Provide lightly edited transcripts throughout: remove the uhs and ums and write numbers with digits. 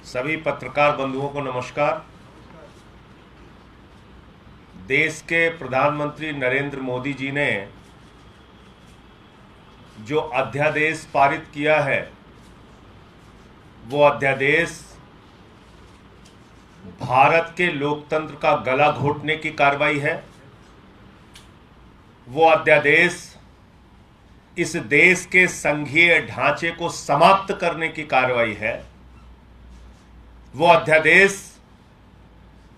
सभी पत्रकार बंधुओं को नमस्कार। देश के प्रधानमंत्री नरेंद्र मोदी जी ने जो अध्यादेश पारित किया है वो अध्यादेश भारत के लोकतंत्र का गला घोटने की कार्रवाई है। वो अध्यादेश इस देश के संघीय ढांचे को समाप्त करने की कार्रवाई है। वो अध्यादेश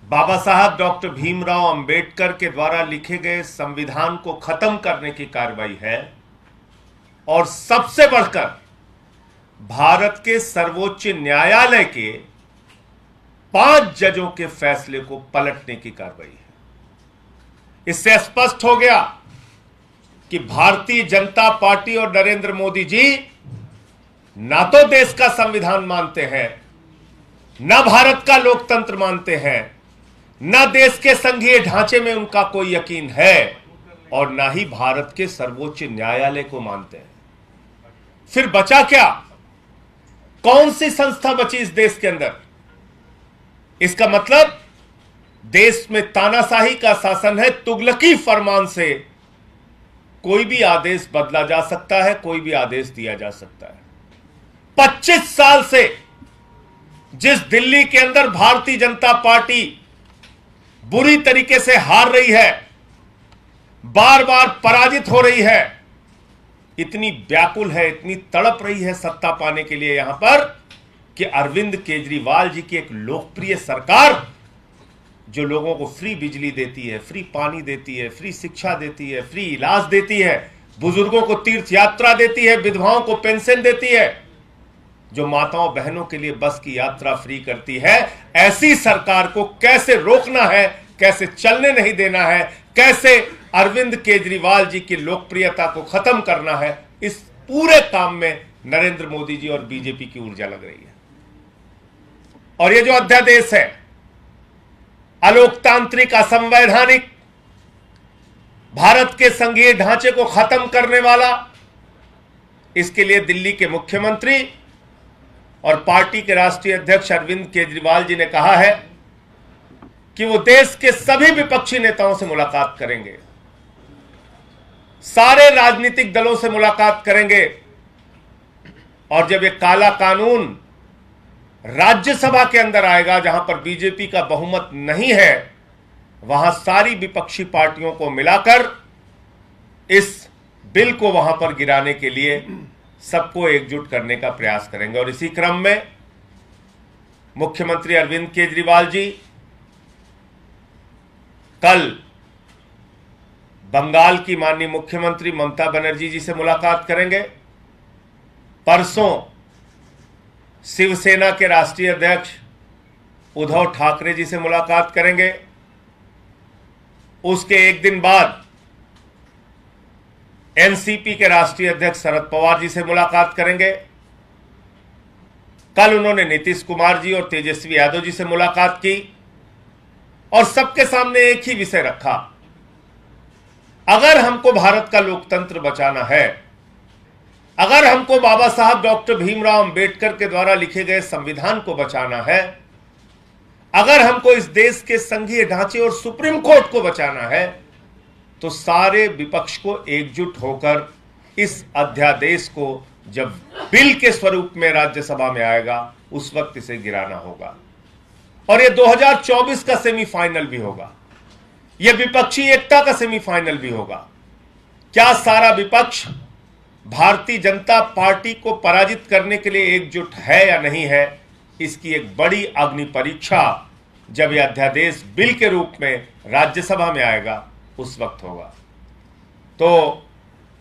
बाबा साहब डॉक्टर भीमराव अंबेडकर के द्वारा लिखे गए संविधान को खत्म करने की कार्रवाई है और सबसे बढ़कर भारत के सर्वोच्च न्यायालय के 5 जजों के फैसले को पलटने की कार्रवाई है। इससे स्पष्ट हो गया कि भारतीय जनता पार्टी और नरेंद्र मोदी जी ना तो देश का संविधान मानते हैं, न भारत का लोकतंत्र मानते हैं, न देश के संघीय ढांचे में उनका कोई यकीन है और न ही भारत के सर्वोच्च न्यायालय को मानते हैं। फिर बचा क्या? कौन सी संस्था बची इस देश के अंदर? इसका मतलब देश में तानाशाही का शासन है। तुगलकी फरमान से कोई भी आदेश बदला जा सकता है, कोई भी आदेश दिया जा सकता है। 25 साल से जिस दिल्ली के अंदर भारतीय जनता पार्टी बुरी तरीके से हार रही है, बार बार पराजित हो रही है, इतनी व्याकुल है, इतनी तड़प रही है सत्ता पाने के लिए यहां पर कि अरविंद केजरीवाल जी की एक लोकप्रिय सरकार जो लोगों को फ्री बिजली देती है, फ्री पानी देती है, फ्री शिक्षा देती है, फ्री इलाज देती है, बुजुर्गों को तीर्थ यात्रा देती है, विधवाओं को पेंशन देती है, जो माताओं बहनों के लिए बस की यात्रा फ्री करती है, ऐसी सरकार को कैसे रोकना है, कैसे चलने नहीं देना है, कैसे अरविंद केजरीवाल जी की लोकप्रियता को खत्म करना है, इस पूरे काम में नरेंद्र मोदी जी और बीजेपी की ऊर्जा लग रही है। और ये जो अध्यादेश है अलोकतांत्रिक, असंवैधानिक, भारत के संघीय ढांचे को खत्म करने वाला, इसके लिए दिल्ली के मुख्यमंत्री और पार्टी के राष्ट्रीय अध्यक्ष अरविंद केजरीवाल जी ने कहा है कि वो देश के सभी विपक्षी नेताओं से मुलाकात करेंगे, सारे राजनीतिक दलों से मुलाकात करेंगे और जब ये काला कानून राज्यसभा के अंदर आएगा जहां पर बीजेपी का बहुमत नहीं है, वहां सारी विपक्षी पार्टियों को मिलाकर इस बिल को वहां पर गिराने के लिए सबको एकजुट करने का प्रयास करेंगे। और इसी क्रम में मुख्यमंत्री अरविंद केजरीवाल जी कल बंगाल की माननीय मुख्यमंत्री ममता बनर्जी जी से मुलाकात करेंगे, परसों शिवसेना के राष्ट्रीय अध्यक्ष उद्धव ठाकरे जी से मुलाकात करेंगे, उसके एक दिन बाद एनसीपी के राष्ट्रीय अध्यक्ष शरद पवार जी से मुलाकात करेंगे। कल उन्होंने नीतीश कुमार जी और तेजस्वी यादव जी से मुलाकात की और सबके सामने एक ही विषय रखा, अगर हमको भारत का लोकतंत्र बचाना है, अगर हमको बाबा साहब डॉक्टर भीमराव अंबेडकर के द्वारा लिखे गए संविधान को बचाना है, अगर हमको इस देश के संघीय ढांचे और सुप्रीम कोर्ट को बचाना है, तो सारे विपक्ष को एकजुट होकर इस अध्यादेश को जब बिल के स्वरूप में राज्यसभा में आएगा उस वक्त इसे गिराना होगा। और यह 2024 का सेमीफाइनल भी होगा, यह विपक्षी एकता का सेमीफाइनल भी होगा। क्या सारा विपक्ष भारतीय जनता पार्टी को पराजित करने के लिए एकजुट है या नहीं है, इसकी एक बड़ी अग्नि परीक्षा जब यह अध्यादेश बिल के रूप में राज्यसभा में आएगा उस वक्त होगा। तो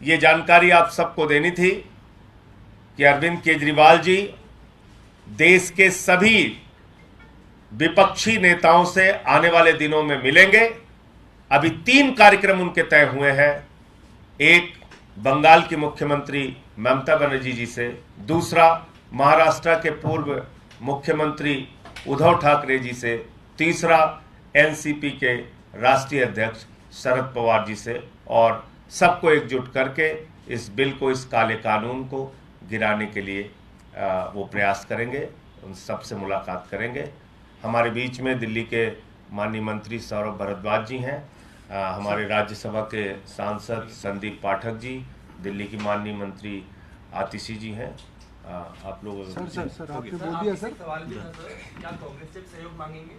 ये जानकारी आप सबको देनी थी कि अरविंद केजरीवाल जी देश के सभी विपक्षी नेताओं से आने वाले दिनों में मिलेंगे। अभी 3 कार्यक्रम उनके तय हुए हैं, एक बंगाल की मुख्यमंत्री ममता बनर्जी जी से, दूसरा महाराष्ट्र के पूर्व मुख्यमंत्री उद्धव ठाकरे जी से, तीसरा एनसीपी के राष्ट्रीय अध्यक्ष शरद पवार जी से, और सबको एकजुट करके इस बिल को, इस काले कानून को गिराने के लिए वो प्रयास करेंगे। उन सब से मुलाकात करेंगे। हमारे बीच में दिल्ली के माननीय मंत्री सौरभ भारद्वाज जी हैं, हमारे राज्यसभा के सांसद संदीप पाठक जी, दिल्ली की माननीय मंत्री आतिशी जी हैं। आप लोग सर आपने बोल दिया सर। सवाल भी था सर, क्या कांग्रेस से सहयोग मांगेंगे?